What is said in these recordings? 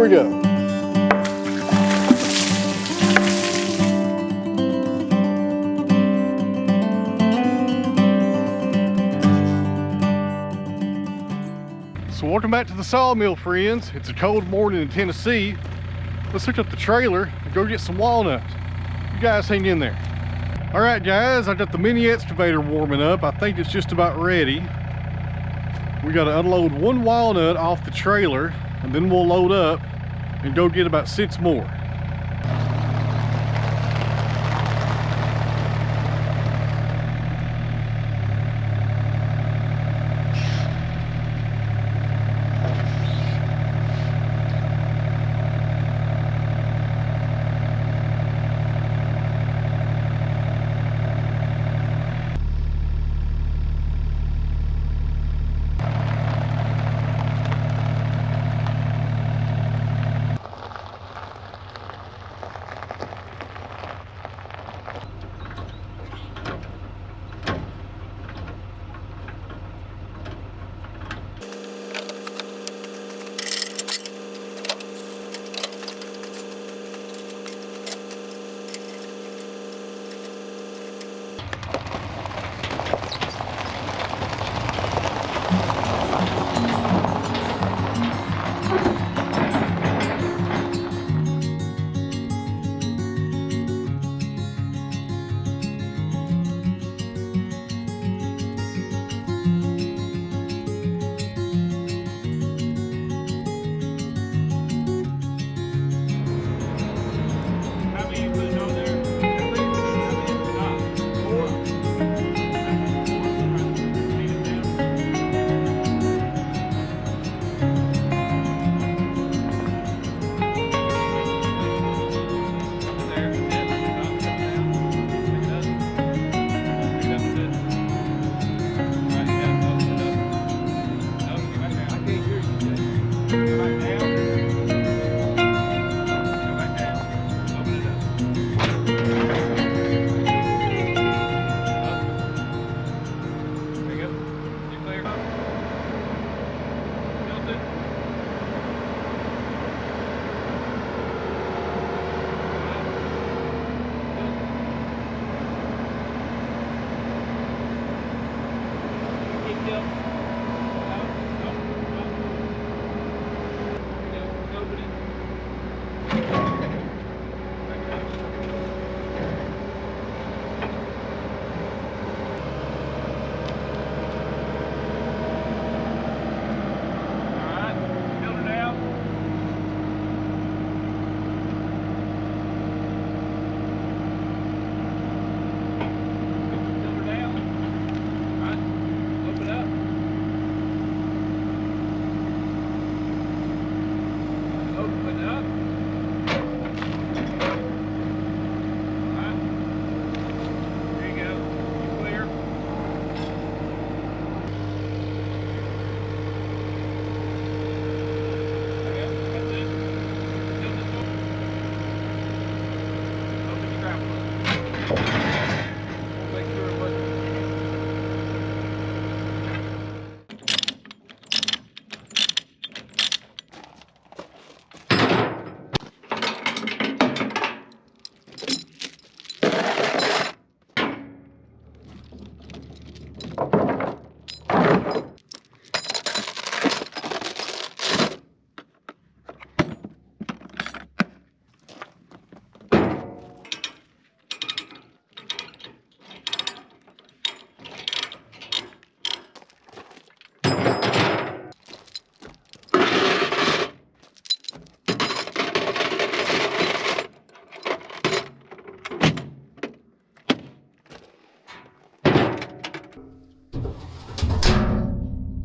we go. So welcome back to the sawmill, friends. It's a cold morning in Tennessee. Let's hook up the trailer and go get some walnuts. You guys hang in there. All right, guys, I got the mini excavator warming up. I think it's just about ready. We got to unload one walnut off the trailer, and then we'll load up and go get about 6 more.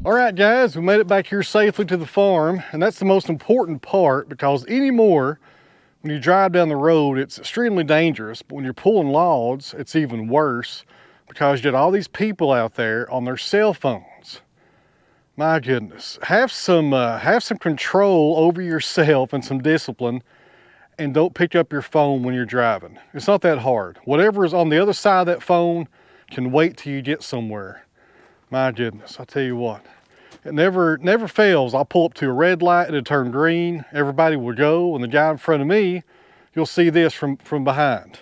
All right, guys, we made it back here safely to the farm, and that's the most important part, because anymore, when you drive down the road, it's extremely dangerous, but when you're pulling logs, it's even worse, because you got all these people out there on their cell phones. My goodness, have some control over yourself and some discipline, and don't pick up your phone when you're driving. It's not that hard. Whatever is on the other side of that phone can wait till you get somewhere. My goodness, I'll tell you what. It never fails. I'll pull up to a red light, it'll turn green, everybody will go, and the guy in front of me, you'll see this from behind.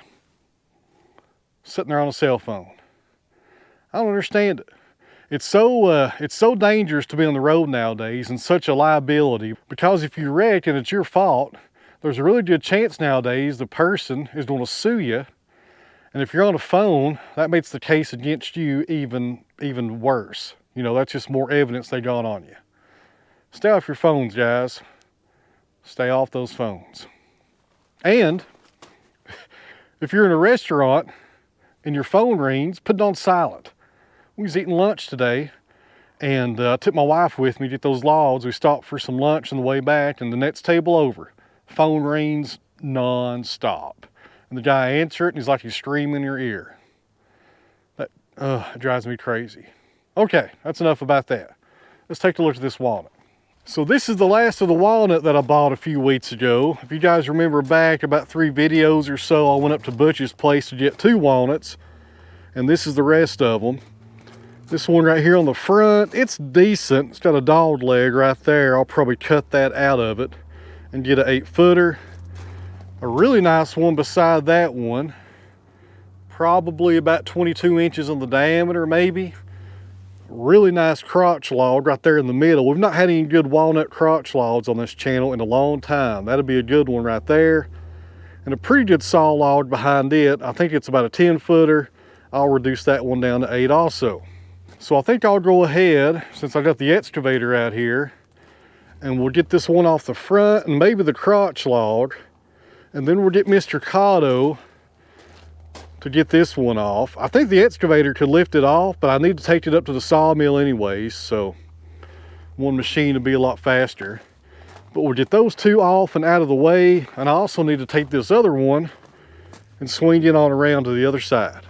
Sitting there on a cell phone. I don't understand it. It's so dangerous to be on the road nowadays and such a liability, because if you wreck and it's your fault, there's a really good chance nowadays the person is going to sue you. And if you're on a phone, that makes the case against you even worse. You know, that's just more evidence they got on you. Stay off your phones, guys. Stay off those phones. And if you're in a restaurant and your phone rings, put it on silent. We was eating lunch today, and I took my wife with me to get those logs. We stopped for some lunch on the way back, and the next table over, phone rings non-stop. And the guy answered it, and he's like he's screaming in your ear. That it drives me crazy. Okay, that's enough about that. Let's take a look at this walnut. So this is the last of the walnut that I bought a few weeks ago. If you guys remember back about 3 videos or so, I went up to Butch's place to get 2 walnuts, and this is the rest of them. This one right here on the front, it's decent. It's got a dog leg right there. I'll probably cut that out of it and get an 8-footer. A really nice one beside that one, probably about 22 inches on the diameter maybe. Really nice crotch log right there in the middle. We've not had any good walnut crotch logs on this channel in a long time. That'll be a good one right there. And a pretty good saw log behind it. I think it's about a 10-footer. I'll reduce that one down to 8 also. So I think I'll go ahead, since I got the excavator out here, and we'll get this one off the front and maybe the crotch log, and then we'll get Mr. Cotto to get this one off. I think the excavator could lift it off, but I need to take it up to the sawmill anyways, so one machine will be a lot faster. But we'll get those 2 off and out of the way, and I also need to take this other one and swing it on around to the other side.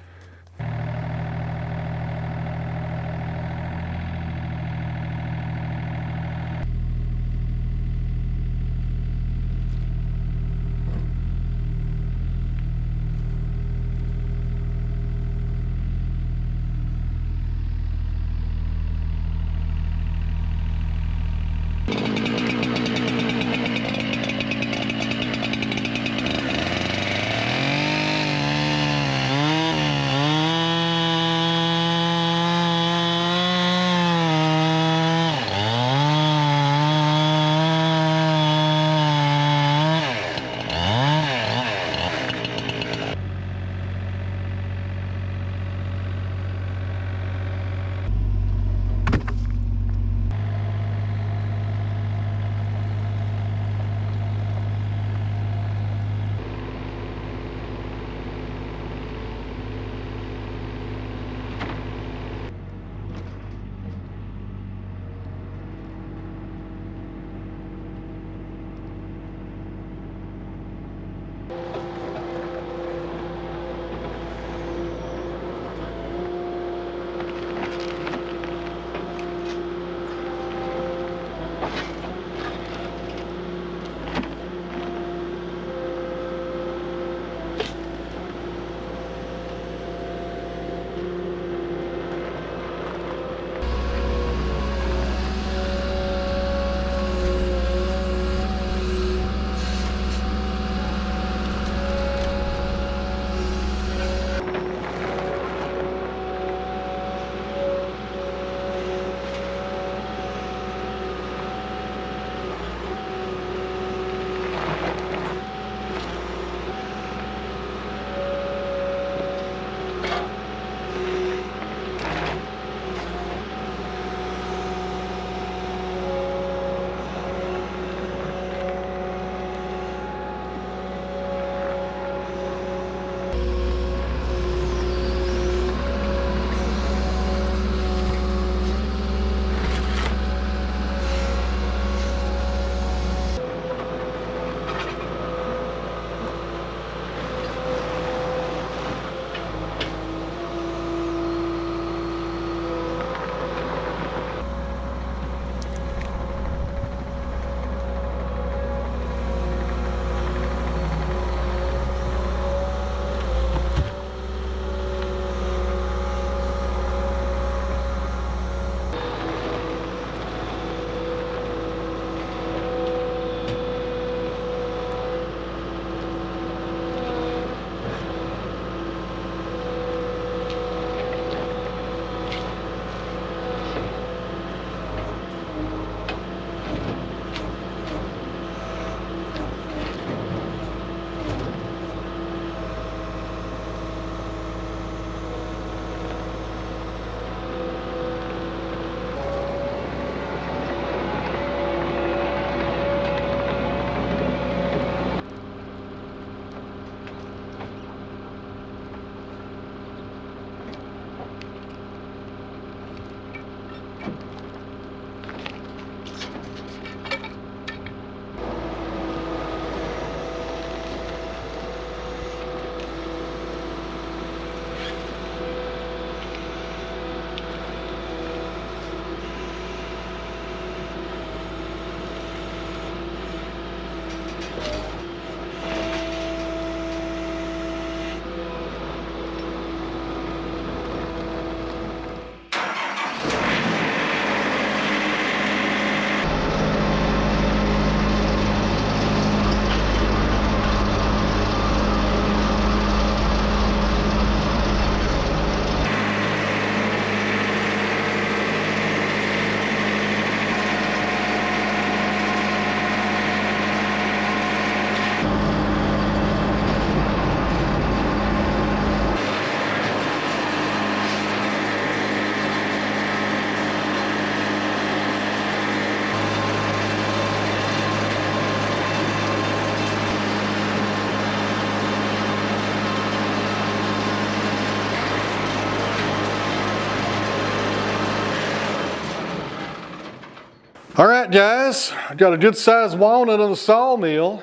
All right, guys, I got a good sized walnut on the sawmill.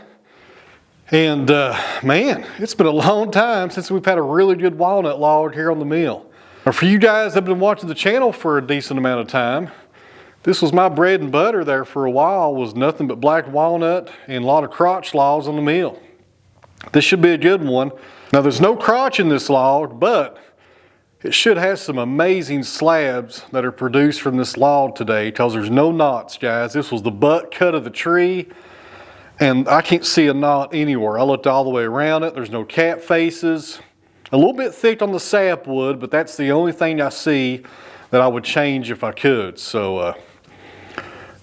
And man, it's been a long time since we've had a really good walnut log here on the mill. Now, for you guys that have been watching the channel for a decent amount of time, this was my bread and butter there for a while, was nothing but black walnut and a lot of crotch logs on the mill. This should be a good one. Now, there's no crotch in this log, but it should have some amazing slabs that are produced from this log today because there's no knots, guys. This was the butt cut of the tree, and I can't see a knot anywhere. I looked all the way around it. There's no cap faces. A little bit thick on the sapwood, but that's the only thing I see that I would change if I could. So a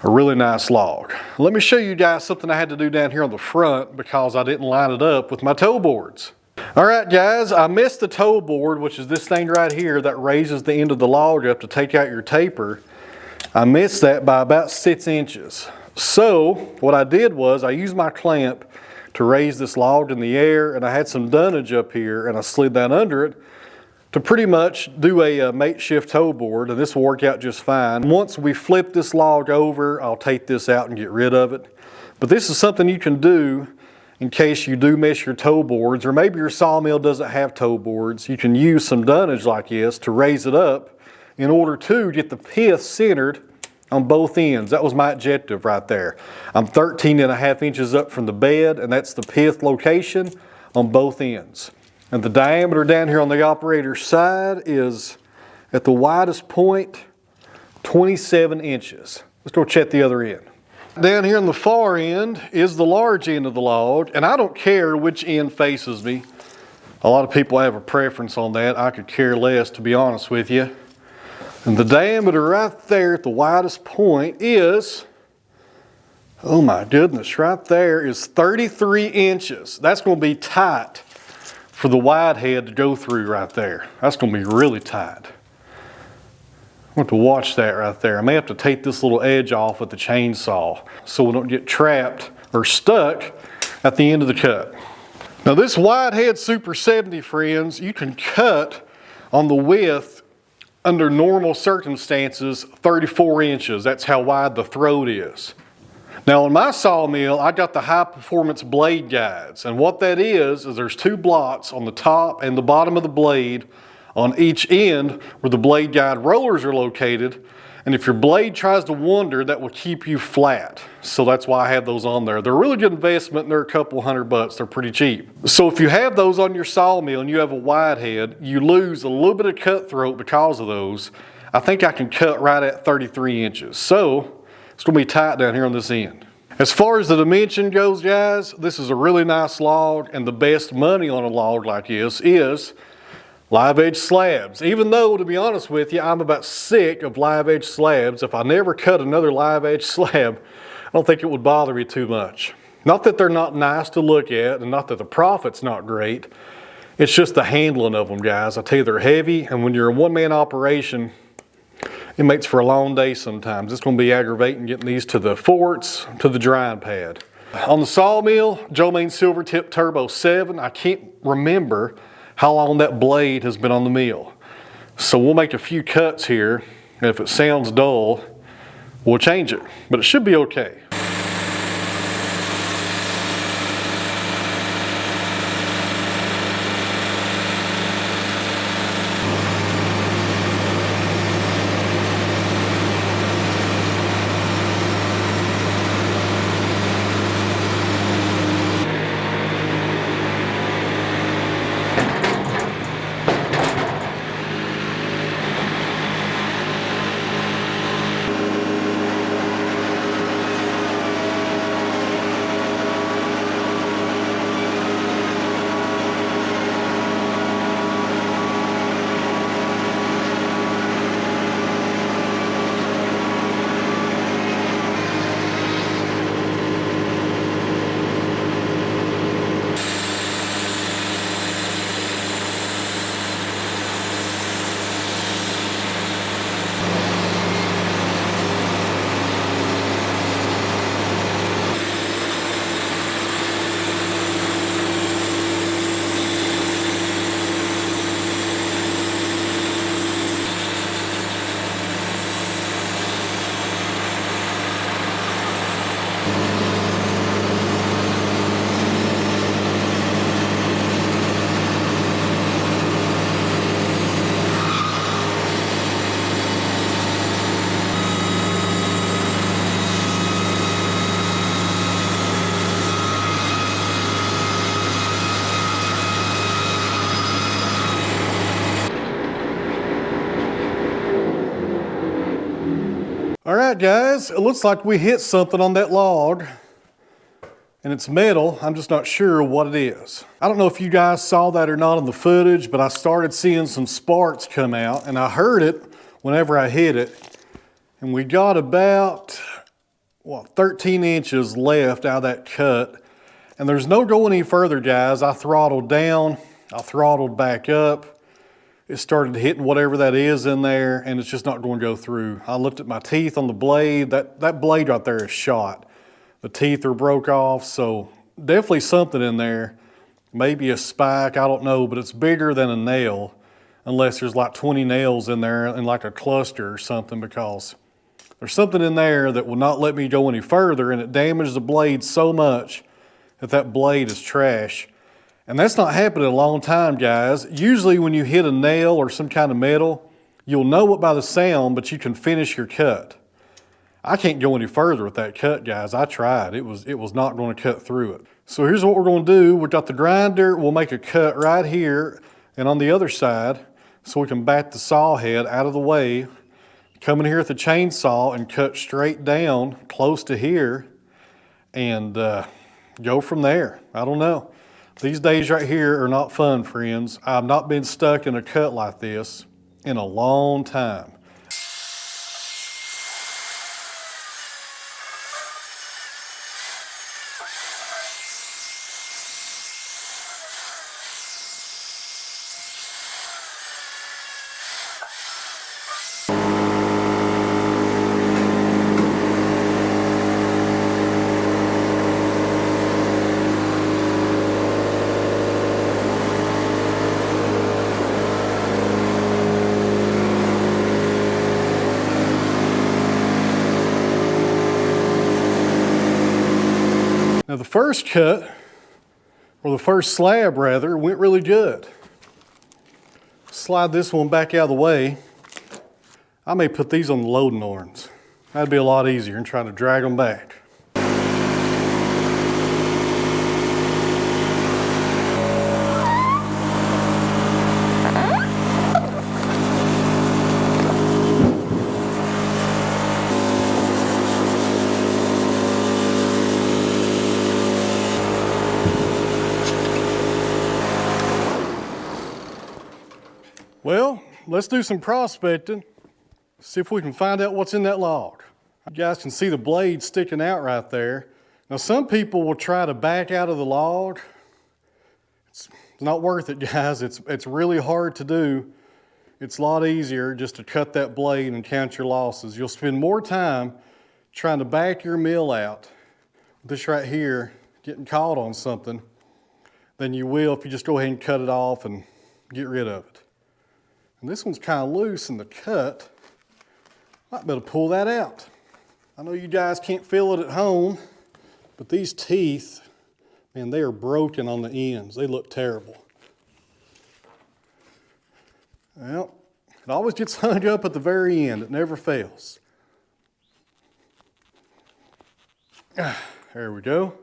really nice log. Let me show you guys something I had to do down here on the front because I didn't line it up with my toe boards. All right, guys, I missed the toe board, which is this thing right here that raises the end of the log up to take out your taper. I missed that by about 6 inches. So what I did was I used my clamp to raise this log in the air, and I had some dunnage up here, and I slid that under it to pretty much do a makeshift toe board, and this will work out just fine. Once we flip this log over, I'll take this out and get rid of it. But this is something you can do in case you do miss your toe boards, or maybe your sawmill doesn't have toe boards. You can use some dunnage like this to raise it up in order to get the pith centered on both ends. That was my objective right there. I'm 13.5 inches up from the bed, and that's the pith location on both ends. And the diameter down here on the operator's side is, at the widest point, 27 inches. Let's go check the other end. Down here on the far end is the large end of the log, and I don't care which end faces me. A lot of people have a preference on that. I could care less, to be honest with you. And the diameter right there at the widest point is, oh my goodness, right there is 33 inches. That's going to be tight for the wide head to go through right there. That's going to be really tight. I want to watch that right there. I may have to take this little edge off with the chainsaw so we don't get trapped or stuck at the end of the cut. Now this wide head Super 70, friends, you can cut on the width under normal circumstances 34 inches. That's how wide the throat is. Now on my sawmill, I got the high performance blade guides, and what that is there's 2 blocks on the top and the bottom of the blade on each end where the blade guide rollers are located, and if your blade tries to wander, that will keep you flat. So that's why I have those on there. They're a really good investment, and they're a couple $100. They're pretty cheap. So if you have those on your sawmill and you have a wide head, you lose a little bit of cutthroat because of those. I think I can cut right at 33 inches. So it's going to be tight down here on this end. As far as the dimension goes, guys, this is a really nice log, and the best money on a log like this is live edge slabs. Even though, to be honest with you, I'm about sick of live edge slabs. If I never cut another live edge slab, I don't think it would bother me too much. Not that they're not nice to look at, and not that the profit's not great. It's just the handling of them, guys. I tell you, they're heavy, and when you're a one-man operation, it makes for a long day sometimes. It's going to be aggravating getting these to the forts, to the drying pad. On the sawmill, Maine Silvertip Turbo 7, I can't remember how long that blade has been on the mill. So we'll make a few cuts here And if it sounds dull, we'll change it, but it should be okay. All right, guys, it looks like we hit something on that log, and it's metal. I'm just not sure what it is. I don't know if you guys saw that or not in the footage, but I started seeing some sparks come out, and I heard it whenever I hit it. And we got about, 13 inches left out of that cut. And there's no going any further, guys. I throttled down, I throttled back up. It started hitting whatever that is in there, and it's just not going to go through. I looked at my teeth on the blade. That blade right there is shot. The teeth are broke off, so definitely something in there. Maybe a spike, I don't know, but it's bigger than a nail, unless there's like 20 nails in there in like a cluster or something, because there's something in there that will not let me go any further, and it damaged the blade so much that blade is trash. And that's not happened in a long time, guys. Usually when you hit a nail or some kind of metal, you'll know it by the sound, but you can finish your cut. I can't go any further with that cut, guys. I tried. It was not going to cut through it. So here's what we're going to do. We've got the grinder. We'll make a cut right here and on the other side so we can back the saw head out of the way. Come in here with the chainsaw and cut straight down close to here and go from there. I don't know. These days right here are not fun, friends. I've not been stuck in a cut like this in a long time. Now the first cut, or the first slab rather, went really good. Slide this one back out of the way. I may put these on the loading arms. That'd be a lot easier than trying to drag them back. Well, let's do some prospecting, see if we can find out what's in that log. You guys can see the blade sticking out right there. Now some people will try to back out of the log. It's not worth it, guys. It's really hard to do. It's a lot easier just to cut that blade and count your losses. You'll spend more time trying to back your mill out, this right here, getting caught on something, than you will if you just go ahead and cut it off and get rid of it. And this one's kind of loose in the cut. Might be able to pull that out. I know you guys can't feel it at home, but these teeth, man, they are broken on the ends. They look terrible. Well, it always gets hung up at the very end. It never fails. There we go.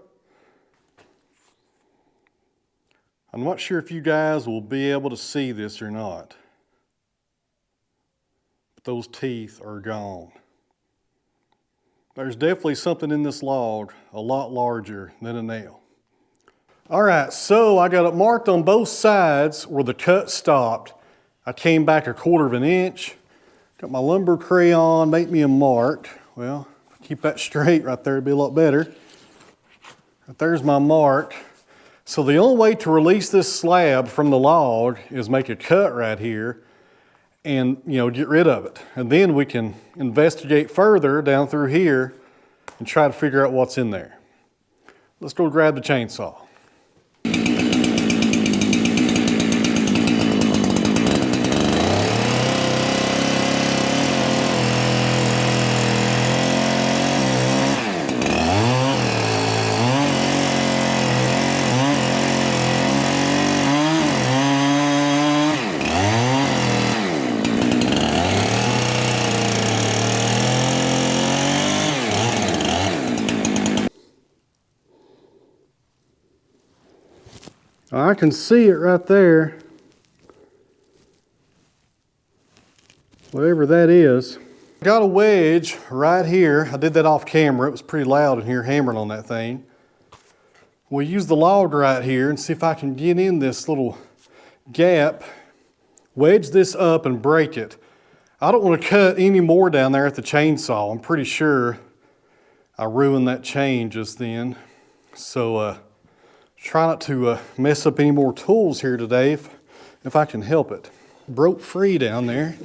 I'm not sure if you guys will be able to see this or not, but those teeth are gone. There's definitely something in this log a lot larger than a nail. All right, so I got it marked on both sides where the cut stopped. I came back 1/4 of an inch, got my lumber crayon, make me a mark. Well, keep that straight right there, it'd be a lot better. Right there's my mark. So the only way to release this slab from the log is make a cut right here and, get rid of it. And then we can investigate further down through here and try to figure out what's in there. Let's go grab the chainsaw. I can see it right there. Whatever that is. Got a wedge right here. I did that off camera. It was pretty loud in here hammering on that thing. We'll use the log right here and see if I can get in this little gap, wedge this up and break it. I don't want to cut any more down there at the chainsaw. I'm pretty sure I ruined that chain just then. So try not to mess up any more tools here today if I can help it. Broke free down there.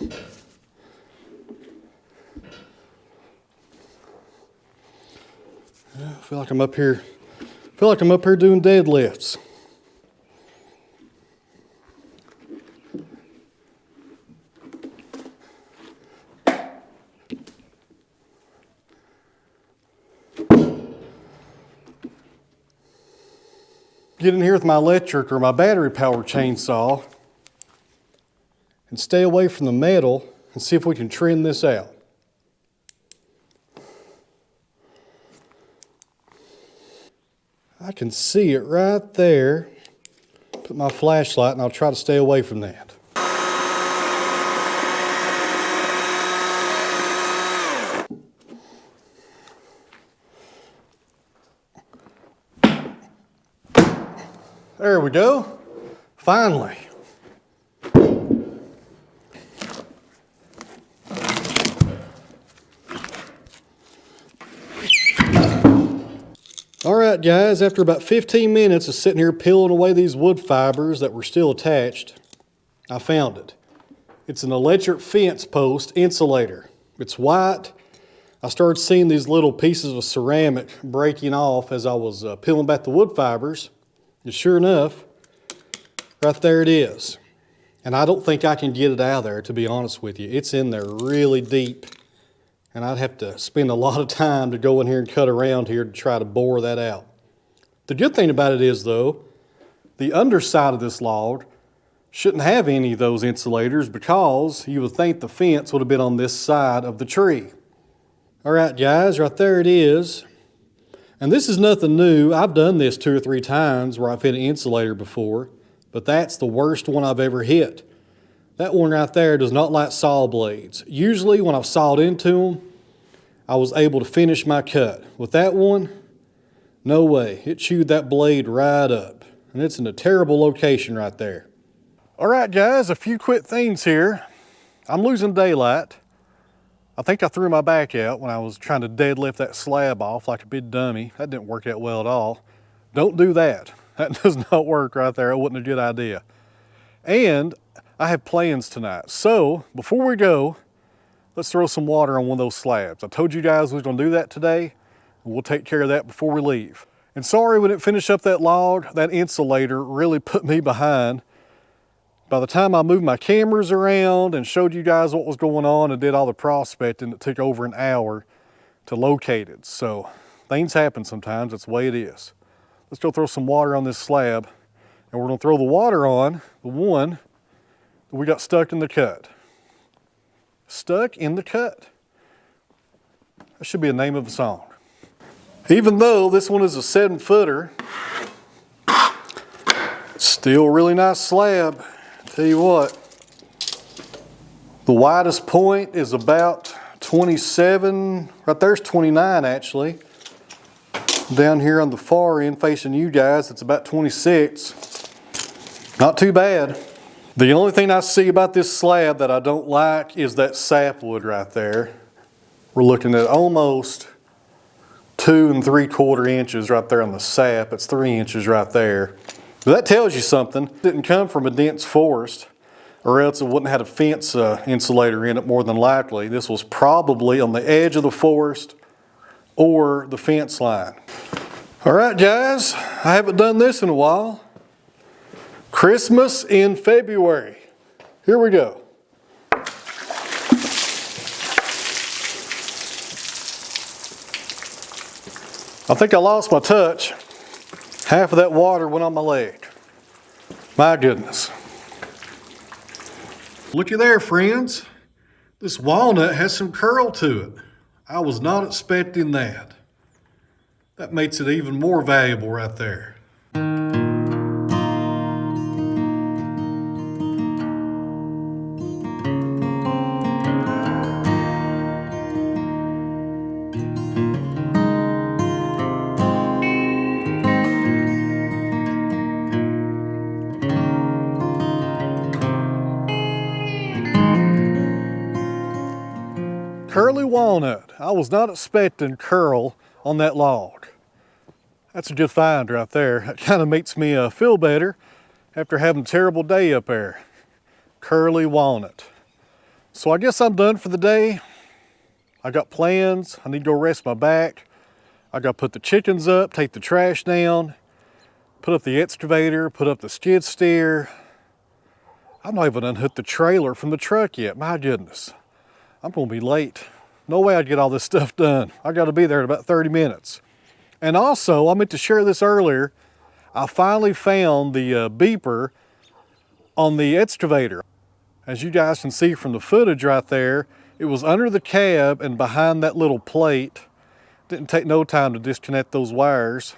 I feel like I'm up here doing deadlifts. Get in here with my electric or my battery powered chainsaw and stay away from the metal and see if we can trim this out. I can see it right there. Put my flashlight and I'll try to stay away from that. There we go. Finally. All right, guys, after about 15 minutes of sitting here peeling away these wood fibers that were still attached, I found it. It's an electric fence post insulator. It's white. I started seeing these little pieces of ceramic breaking off as I was peeling back the wood fibers. And sure enough, right there it is. And I don't think I can get it out of there, to be honest with you. It's in there really deep. And I'd have to spend a lot of time to go in here and cut around here to try to bore that out. The good thing about it is, though, the underside of this log shouldn't have any of those insulators because you would think the fence would have been on this side of the tree. All right, guys, right there it is. And this is nothing new. I've done this 2 or 3 times where I've hit an insulator before, but that's the worst one I've ever hit. That one right there does not like saw blades. Usually when I've sawed into them, I was able to finish my cut. With that one, no way. It chewed that blade right up. And it's in a terrible location right there. All right, guys, a few quick things here. I'm losing daylight. I think I threw my back out when I was trying to deadlift that slab off like a big dummy. That didn't work out well at all. Don't do that. That does not work right there. It wasn't a good idea. And I have plans tonight. So before we go, let's throw some water on one of those slabs. I told you guys we was gonna do that today, and we'll take care of that before we leave. And sorry we didn't finish up that log. That insulator really put me behind. By the time I moved my cameras around and showed you guys what was going on and did all the prospecting, it took over an hour to locate it. So things happen sometimes, that's the way it is. Let's go throw some water on this slab, and we're gonna throw the water on the one that we got stuck in the cut. Stuck in the cut. That should be the name of a song. Even though this one is a 7-footer, still a really nice slab. Tell you what, the widest point is about 27, right there's 29 actually. Down here on the far end facing you guys, it's about 26. Not too bad. The only thing I see about this slab that I don't like is that sapwood right there. We're looking at almost 2 3/4 inches right there on the sap. It's 3 inches right there. But that tells you something. It didn't come from a dense forest, or else it wouldn't have had a fence insulator in it more than likely. This was probably on the edge of the forest or the fence line. All right, guys, I haven't done this in a while. Christmas in February. Here we go. I think I lost my touch. Half of that water went on my leg. My goodness. Looky there, friends. This walnut has some curl to it. I was not expecting that. That makes it even more valuable right there. Curly walnut. I was not expecting curl on that log. That's a good find right there. That kind of makes me feel better after having a terrible day up there. Curly walnut. So I guess I'm done for the day. I got plans. I need to go rest my back. I got to put the chickens up, take the trash down, put up the excavator, put up the skid steer. I've not even unhooked the trailer from the truck yet. My goodness. I'm gonna be late. No way I'd get all this stuff done. I gotta be there in about 30 minutes. And also, I meant to share this earlier, I finally found the beeper on the excavator. As you guys can see from the footage right there, it was under the cab and behind that little plate. Didn't take no time to disconnect those wires,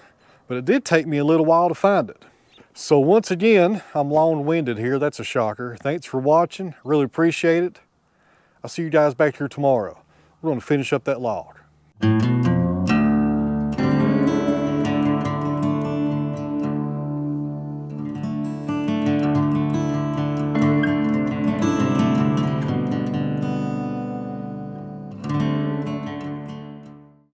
but it did take me a little while to find it. So once again, I'm long-winded here, that's a shocker. Thanks for watching, really appreciate it. I'll see you guys back here tomorrow. We're going to finish up that log.